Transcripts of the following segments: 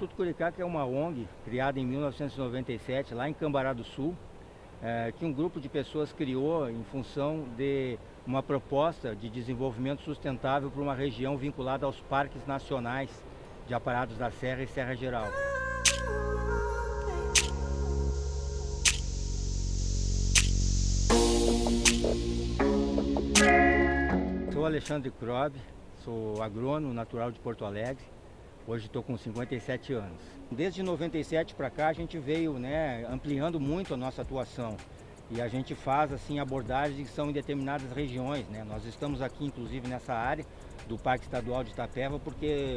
Instituto Curicaca é uma ONG criada em 1997, lá em Cambará do Sul, que um grupo de pessoas criou em função de uma proposta de desenvolvimento sustentável para uma região vinculada aos parques nacionais de Aparados da Serra e Serra Geral. Sou Alexandre Krob, sou agrônomo natural de Porto Alegre. Hoje estou com 57 anos. Desde 97 para cá a gente veio ampliando muito a nossa atuação e a gente faz assim abordagens que são em determinadas regiões. Nós estamos aqui inclusive nessa área do Parque Estadual de Itapeva porque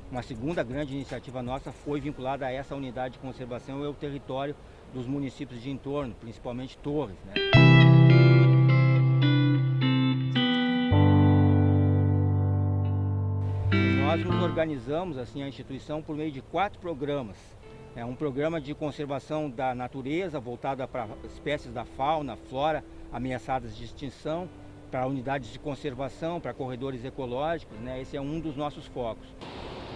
uma segunda grande iniciativa nossa foi vinculada a essa unidade de conservação e ao território dos municípios de entorno, principalmente Torres. Nós nos organizamos, assim, a instituição por meio de 4 programas. Um programa de conservação da natureza, voltado para espécies da fauna, flora, ameaçadas de extinção, para unidades de conservação, para corredores ecológicos, Esse é um dos nossos focos.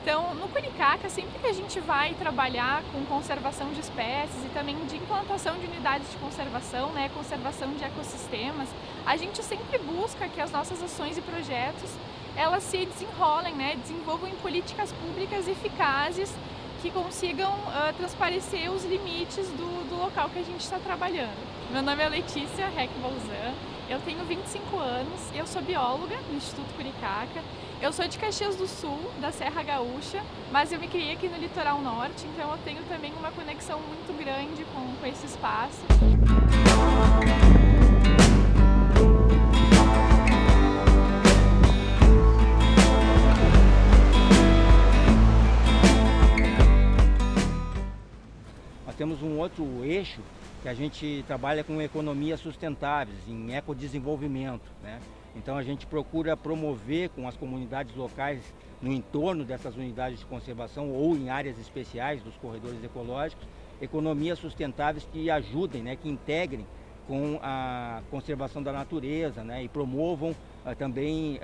Então, no Curicaca, sempre que a gente vai trabalhar com conservação de espécies e também de implantação de unidades de conservação, conservação de ecossistemas, a gente sempre busca que as nossas ações e projetos elas se desenrolem, desenvolvam em políticas públicas eficazes que consigam transparecer os limites do local que a gente está trabalhando. Meu nome é Letícia Reck-Bolzan, eu tenho 25 anos, eu sou bióloga no Instituto Curicaca, eu sou de Caxias do Sul, da Serra Gaúcha, mas eu me criei aqui no litoral norte, então eu tenho também uma conexão muito grande com esse espaço. Temos um outro eixo que a gente trabalha com economias sustentáveis, em ecodesenvolvimento. Então a gente procura promover com as comunidades locais no entorno dessas unidades de conservação ou em áreas especiais dos corredores ecológicos, economias sustentáveis que ajudem, que integrem com a conservação da natureza e promovam também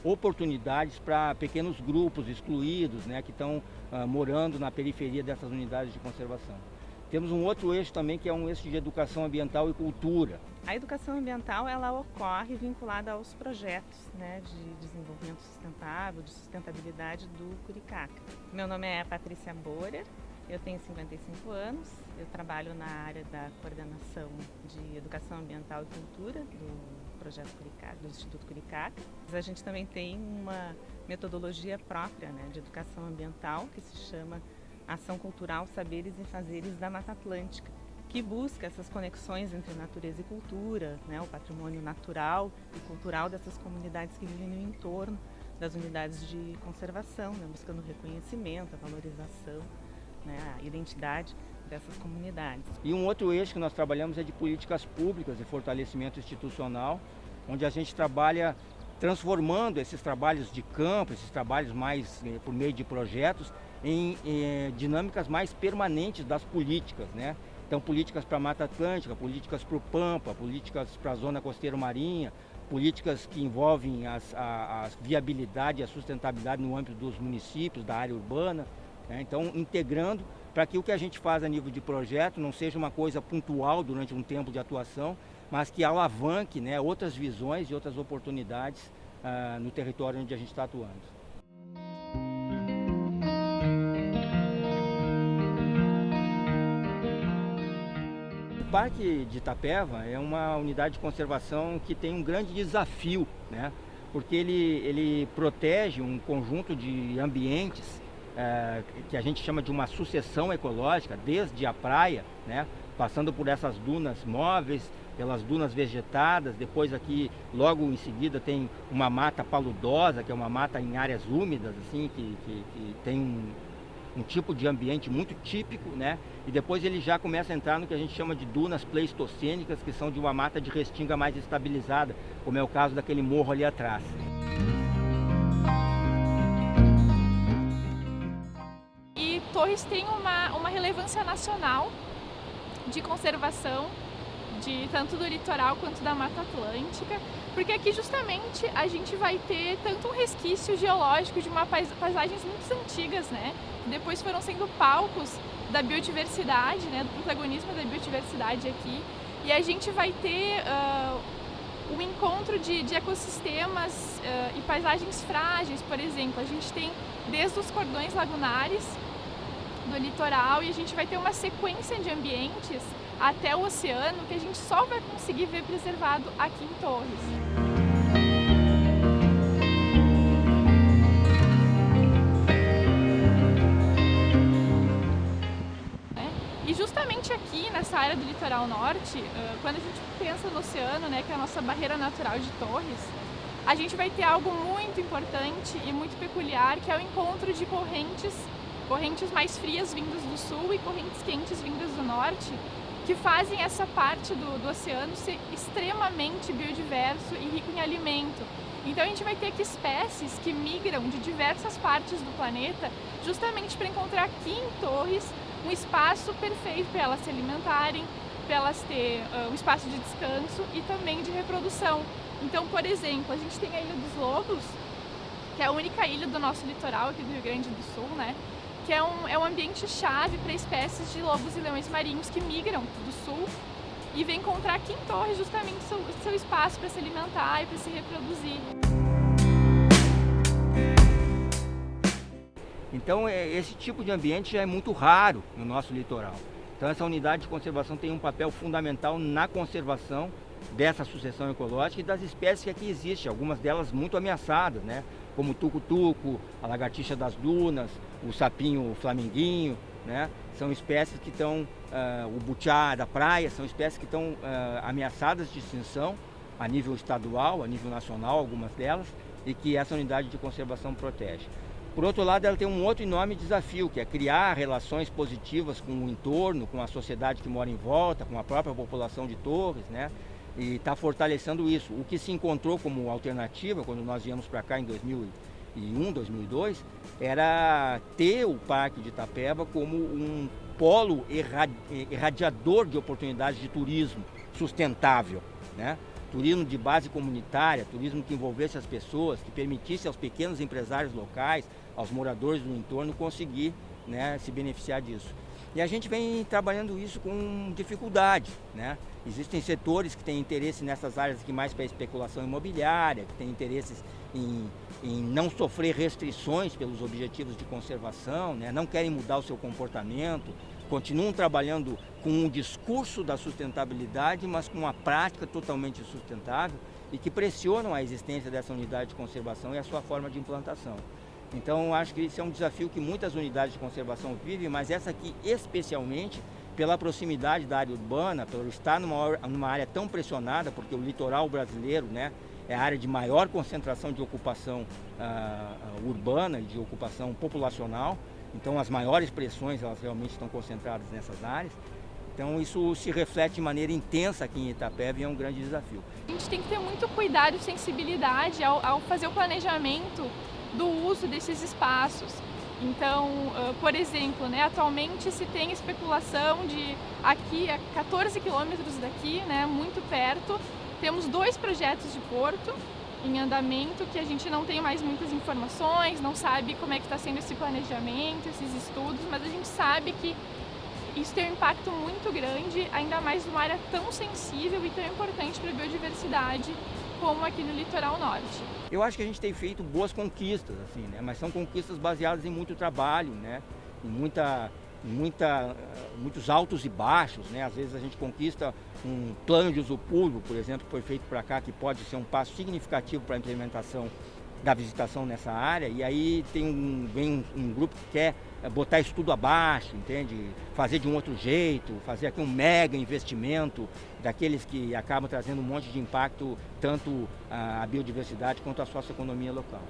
oportunidades para pequenos grupos excluídos que estão morando na periferia dessas unidades de conservação. Temos um outro eixo também que é um eixo de educação ambiental e cultura. A educação ambiental ela ocorre vinculada aos projetos de desenvolvimento sustentável, de sustentabilidade do Curicaca. Meu nome é Patrícia Borer, eu tenho 55 anos, eu trabalho na área da coordenação de educação ambiental e cultura do projeto Curicaca, do Instituto Curicaca. A gente também tem uma metodologia própria de educação ambiental que se chama Ação Cultural, Saberes e Fazeres da Mata Atlântica, que busca essas conexões entre natureza e cultura, o patrimônio natural e cultural dessas comunidades que vivem no entorno das unidades de conservação, buscando o reconhecimento, a valorização, a identidade dessas comunidades. E um outro eixo que nós trabalhamos é de políticas públicas e fortalecimento institucional, onde a gente trabalha transformando esses trabalhos de campo, esses trabalhos mais por meio de projetos, em dinâmicas mais permanentes das políticas, Então políticas para a Mata Atlântica, políticas para o Pampa, políticas para a zona costeira marinha, políticas que envolvem a viabilidade e a sustentabilidade no âmbito dos municípios, da área urbana, Então integrando para que o que a gente faz a nível de projeto não seja uma coisa pontual durante um tempo de atuação, mas que alavanque outras visões e outras oportunidades no território onde a gente está atuando. O Parque de Itapeva é uma unidade de conservação que tem um grande desafio, porque ele protege um conjunto de ambientes que a gente chama de uma sucessão ecológica, desde a praia, passando por essas dunas móveis, pelas dunas vegetadas, depois aqui logo em seguida tem uma mata paludosa, que é uma mata em áreas úmidas, assim, que tem um tipo de ambiente muito típico, E depois ele já começa a entrar no que a gente chama de dunas pleistocênicas, que são de uma mata de restinga mais estabilizada, como é o caso daquele morro ali atrás. Torres tem uma relevância nacional de conservação tanto do litoral quanto da Mata Atlântica, porque aqui justamente a gente vai ter tanto um resquício geológico de uma paisagens muito antigas, né? Que depois foram sendo palcos da biodiversidade, né? Do protagonismo da biodiversidade aqui. E a gente vai ter um encontro de ecossistemas e paisagens frágeis, por exemplo. A gente tem desde os cordões lagunares do litoral, e a gente vai ter uma sequência de ambientes até o oceano que a gente só vai conseguir ver preservado aqui em Torres. E justamente aqui nessa área do litoral norte, quando a gente pensa no oceano, né, que é a nossa barreira natural de Torres, a gente vai ter algo muito importante e muito peculiar, que é o encontro de correntes mais frias vindas do sul e correntes quentes vindas do norte, que fazem essa parte do oceano ser extremamente biodiverso e rico em alimento. Então a gente vai ter aqui espécies que migram de diversas partes do planeta justamente para encontrar aqui em Torres um espaço perfeito para elas se alimentarem, para elas ter um espaço de descanso e também de reprodução. Então, por exemplo, a gente tem a Ilha dos Lobos, que é a única ilha do nosso litoral aqui do Rio Grande do Sul, né? Que é um ambiente chave para espécies de lobos e leões marinhos que migram do sul e vêm encontrar aqui em Torres justamente seu espaço para se alimentar e para se reproduzir. Então esse tipo de ambiente já é muito raro no nosso litoral. Então essa unidade de conservação tem um papel fundamental na conservação dessa sucessão ecológica e das espécies que aqui existem, algumas delas muito ameaçadas, né? Como o tuco-tuco, a lagartixa das dunas, o sapinho flamenguinho, né? São espécies que estão, o butiá da praia, são espécies que estão ameaçadas de extinção a nível estadual, a nível nacional, algumas delas, e que essa unidade de conservação protege. Por outro lado, ela tem um outro enorme desafio, que é criar relações positivas com o entorno, com a sociedade que mora em volta, com a própria população de Torres, né? E está fortalecendo isso. O que se encontrou como alternativa, quando nós viemos para cá em 2001, 2002, era ter o Parque de Itapeva como um polo irradiador de oportunidades de turismo sustentável, né? Turismo de base comunitária, turismo que envolvesse as pessoas, que permitisse aos pequenos empresários locais, aos moradores do entorno conseguir, né, se beneficiar disso. E a gente vem trabalhando isso com dificuldade, né? Existem setores que têm interesse nessas áreas aqui mais para especulação imobiliária, que têm interesses em não sofrer restrições pelos objetivos de conservação, né? Não querem mudar o seu comportamento, continuam trabalhando com um discurso da sustentabilidade, mas com uma prática totalmente sustentável e que pressionam a existência dessa unidade de conservação e a sua forma de implantação. Então, acho que esse é um desafio que muitas unidades de conservação vivem, mas essa aqui especialmente pela proximidade da área urbana, pelo estar numa área tão pressionada, porque o litoral brasileiro, né, é a área de maior concentração de ocupação urbana e de ocupação populacional. Então, as maiores pressões elas realmente estão concentradas nessas áreas. Então, isso se reflete de maneira intensa aqui em Itapeva e é um grande desafio. A gente tem que ter muito cuidado e sensibilidade ao fazer o planejamento do uso desses espaços. Então, por exemplo, né, atualmente se tem especulação de aqui a 14 quilômetros daqui, né, muito perto, temos 2 projetos de porto em andamento que a gente não tem mais muitas informações, não sabe como é que está sendo esse planejamento, esses estudos, mas a gente sabe que isso tem um impacto muito grande, ainda mais numa área tão sensível e tão importante para a biodiversidade como aqui no litoral norte. Eu acho que a gente tem feito boas conquistas, assim, né? Mas são conquistas baseadas em muito trabalho, né? Em muitos altos e baixos, né? Às vezes a gente conquista um plano de uso público, por exemplo, que foi feito para cá, que pode ser um passo significativo para a implementação da visitação nessa área, e aí vem um grupo que quer botar isso tudo abaixo, entende? Fazer de um outro jeito, fazer aqui um mega investimento, daqueles que acabam trazendo um monte de impacto, tanto à biodiversidade quanto à socioeconomia local.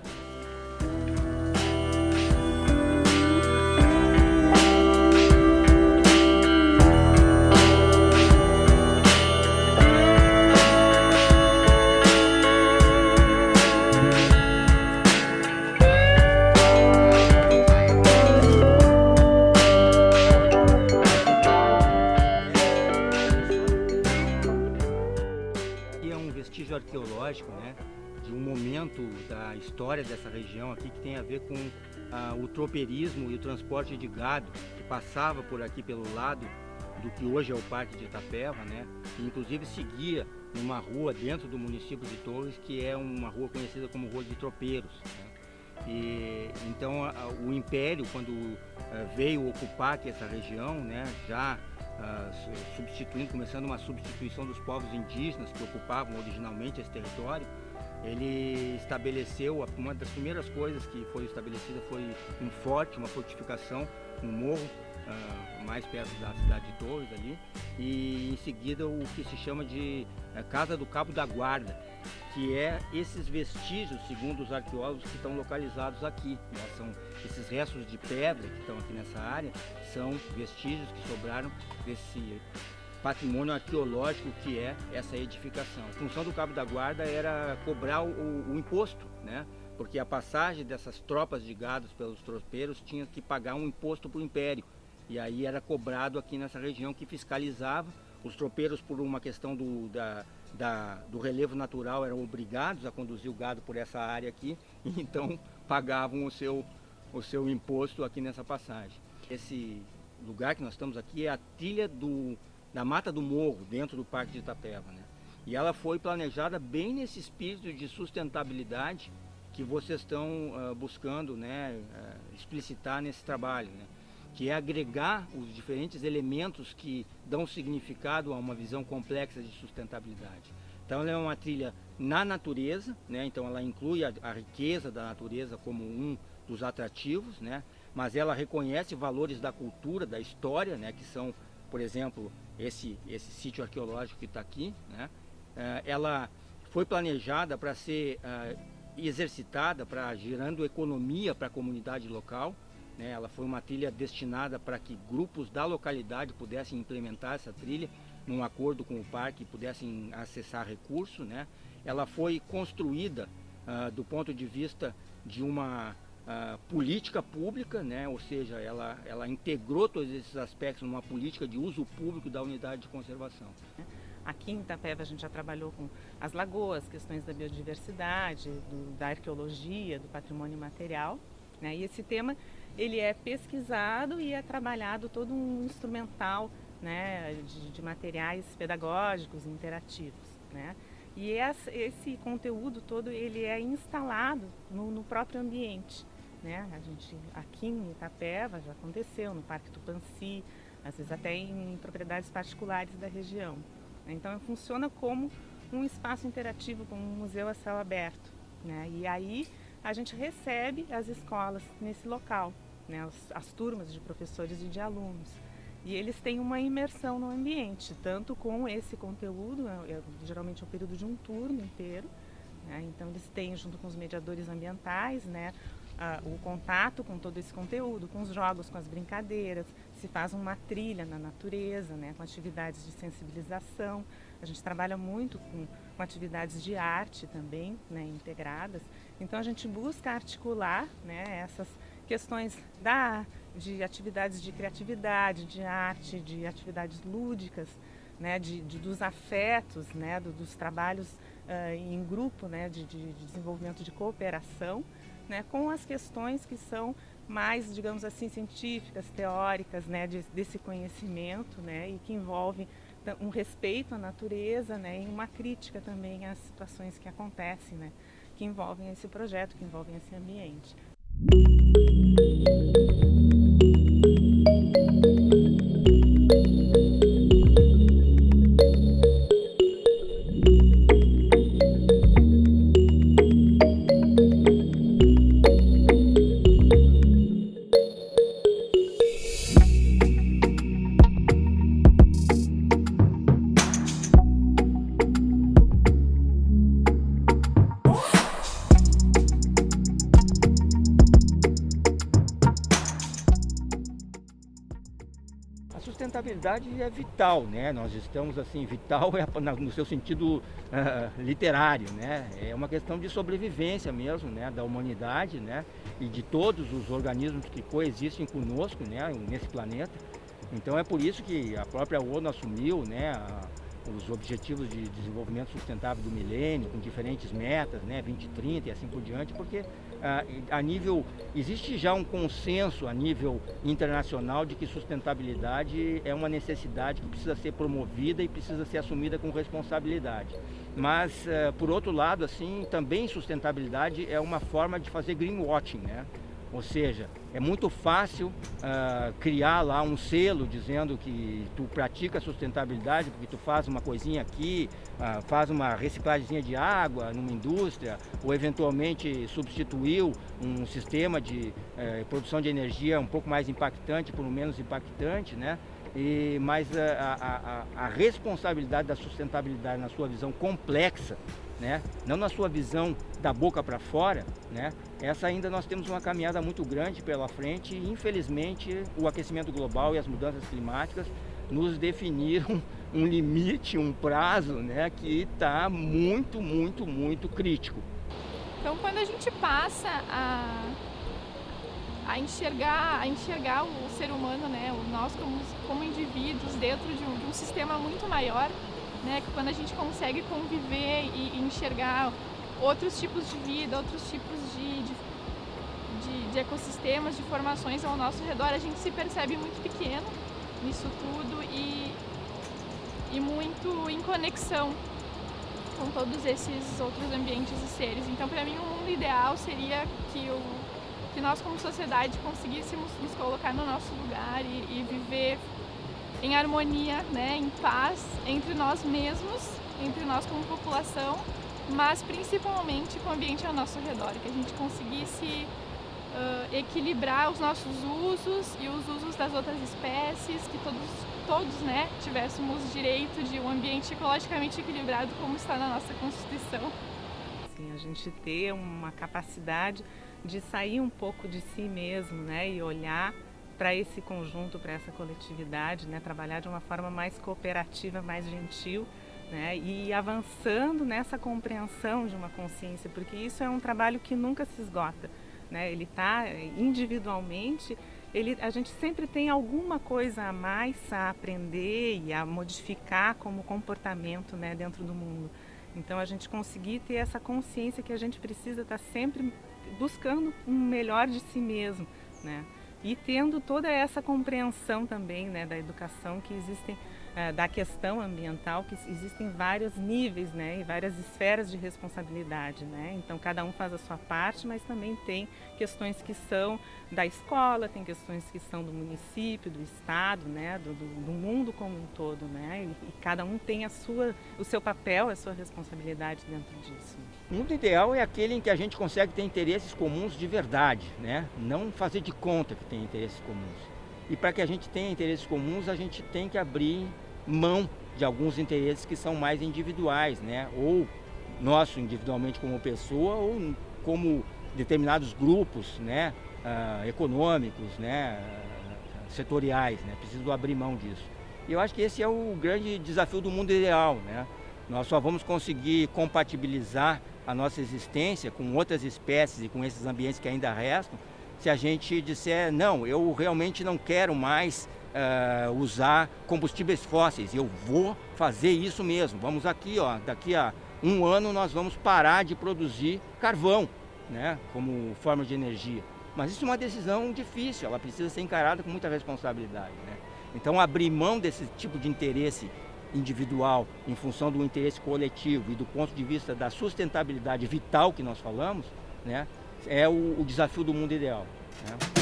né, de um momento da história dessa região aqui que tem a ver com o tropeirismo e o transporte de gado que passava por aqui pelo lado do que hoje é o Parque de Itapeva, né, que inclusive seguia numa rua dentro do município de Torres, que é uma rua conhecida como Rua de Tropeiros, né. E então o Império, quando veio ocupar aqui essa região, né, já começando uma substituição dos povos indígenas que ocupavam originalmente esse território, ele estabeleceu, uma das primeiras coisas que foi estabelecida foi um forte, uma fortificação no morro, mais perto da cidade de Torres ali, e em seguida o que se chama de Casa do Cabo da Guarda, que é esses vestígios, segundo os arqueólogos que estão localizados aqui, né? São esses restos de pedra que estão aqui nessa área, são vestígios que sobraram desse patrimônio arqueológico que é essa edificação. A função do Cabo da Guarda era cobrar o imposto, né? Porque a passagem dessas tropas de gados pelos tropeiros tinha que pagar um imposto para o Império. E aí era cobrado aqui nessa região, que fiscalizava. Os tropeiros, por uma questão do relevo natural, eram obrigados a conduzir o gado por essa área aqui, e então pagavam o seu imposto aqui nessa passagem. Esse lugar que nós estamos aqui é a trilha da Mata do Morro, dentro do Parque de Itapeva, né? E ela foi planejada bem nesse espírito de sustentabilidade que vocês estão buscando, né, explicitar nesse trabalho, né? Que é agregar os diferentes elementos que dão significado a uma visão complexa de sustentabilidade. Então ela é uma trilha na natureza, né? Então ela inclui a riqueza da natureza como um dos atrativos, né? Mas ela reconhece valores da cultura, da história, né? Que são, por exemplo, esse sítio arqueológico que está aqui, né? Ela foi planejada para ser exercitada, gerando economia para a comunidade local. Ela foi uma trilha destinada para que grupos da localidade pudessem implementar essa trilha num acordo com o parque e pudessem acessar recursos, né? Ela foi construída do ponto de vista de uma política pública, né? Ou seja, ela integrou todos esses aspectos numa política de uso público da unidade de conservação. Aqui em Itapeva a gente já trabalhou com as lagoas, questões da biodiversidade, da arqueologia, do patrimônio material, né? E esse tema ele é pesquisado e é trabalhado todo um instrumental, né, de materiais pedagógicos interativos, né? E esse conteúdo todo ele é instalado no próprio ambiente, né? A gente aqui em Itapeva já aconteceu, no Parque Tupãssi, às vezes até em propriedades particulares da região. Então funciona como um espaço interativo, como um museu a céu aberto, né? E aí a gente recebe as escolas nesse local, né? As turmas de professores e de alunos. E eles têm uma imersão no ambiente, tanto com esse conteúdo, geralmente é um período de um turno inteiro, né? Então eles têm, junto com os mediadores ambientais, né, o contato com todo esse conteúdo, com os jogos, com as brincadeiras, se faz uma trilha na natureza, né, com atividades de sensibilização. A gente trabalha muito com atividades de arte também, né, integradas. Então a gente busca articular, né, essas questões de atividades de criatividade, de arte, de atividades lúdicas, né, dos afetos, né, dos trabalhos em grupo, né, de desenvolvimento de cooperação, né, com as questões que são mais, digamos assim, científicas, teóricas, né, desse conhecimento, né, e que envolve um respeito à natureza, né, e uma crítica também às situações que acontecem, né, que envolvem esse projeto, que envolvem esse ambiente. A sustentabilidade é vital, né? Nós estamos assim, vital no seu sentido literário, né? É uma questão de sobrevivência mesmo, né? Da humanidade, né? E de todos os organismos que coexistem conosco, né? Nesse planeta. Então é por isso que a própria ONU assumiu, né? os Objetivos de Desenvolvimento Sustentável do Milênio, com diferentes metas, né, 2030 e assim por diante, porque existe já um consenso a nível internacional de que sustentabilidade é uma necessidade que precisa ser promovida e precisa ser assumida com responsabilidade. Mas, por outro lado, assim, também sustentabilidade é uma forma de fazer greenwashing, né? Ou seja, é muito fácil criar lá um selo dizendo que tu pratica sustentabilidade porque tu faz uma coisinha aqui, faz uma reciclagem de água numa indústria, ou eventualmente substituiu um sistema de produção de energia um pouco mais impactante por um menos impactante, né? Mas a responsabilidade da sustentabilidade na sua visão complexa, né? Não na sua visão da boca para fora, né? Essa ainda nós temos uma caminhada muito grande pela frente e, infelizmente, o aquecimento global e as mudanças climáticas nos definiram um limite, um prazo, né, que está muito, muito, muito crítico. Então, quando a gente passa a enxergar o ser humano, né, nós como indivíduos dentro de um sistema muito maior, né, que quando a gente consegue conviver e enxergar outros tipos de vida, outros tipos de ecossistemas, de formações ao nosso redor, a gente se percebe muito pequeno nisso tudo e muito em conexão com todos esses outros ambientes e seres. Então, para mim, um mundo ideal seria que nós, como sociedade, conseguíssemos nos colocar no nosso lugar e viver em harmonia, né, em paz entre nós mesmos, entre nós como população, mas principalmente com o ambiente ao nosso redor, que a gente conseguisse equilibrar os nossos usos e os usos das outras espécies, que todos, né, tivéssemos direito de um ambiente ecologicamente equilibrado como está na nossa Constituição. Sim, a gente ter uma capacidade de sair um pouco de si mesmo, né, e olhar para esse conjunto, para essa coletividade, né, trabalhar de uma forma mais cooperativa, mais gentil, né, e avançando nessa compreensão de uma consciência, porque isso é um trabalho que nunca se esgota, né, ele está individualmente, a gente sempre tem alguma coisa a mais a aprender e a modificar como comportamento, né, dentro do mundo. Então a gente conseguir ter essa consciência que a gente precisa estar sempre buscando um melhor de si mesmo, né? E tendo toda essa compreensão também, né, da educação que existem, da questão ambiental, que existem vários níveis, né, e várias esferas de responsabilidade, né? Então cada um faz a sua parte, mas também tem questões que são da escola, tem questões que são do município, do estado, né, do mundo como um todo, né? E cada um tem o seu papel, a sua responsabilidade dentro disso. O mundo ideal é aquele em que a gente consegue ter interesses comuns de verdade, né? Não fazer de conta que tem interesses comuns. E para que a gente tenha interesses comuns, a gente tem que abrir mão de alguns interesses que são mais individuais, né? Ou nosso individualmente como pessoa, ou como determinados grupos, né? Econômicos, né? Setoriais, né? Preciso abrir mão disso. E eu acho que esse é o grande desafio do mundo ideal, né? Nós só vamos conseguir compatibilizar a nossa existência com outras espécies e com esses ambientes que ainda restam, se a gente disser, não, eu realmente não quero mais usar combustíveis fósseis, eu vou fazer isso mesmo. Vamos aqui, ó, daqui a um ano nós vamos parar de produzir carvão, né, como forma de energia. Mas isso é uma decisão difícil, ela precisa ser encarada com muita responsabilidade, né? Então abrir mão desse tipo de interesse individual em função do interesse coletivo e do ponto de vista da sustentabilidade vital que nós falamos, né, é o desafio do mundo ideal, né?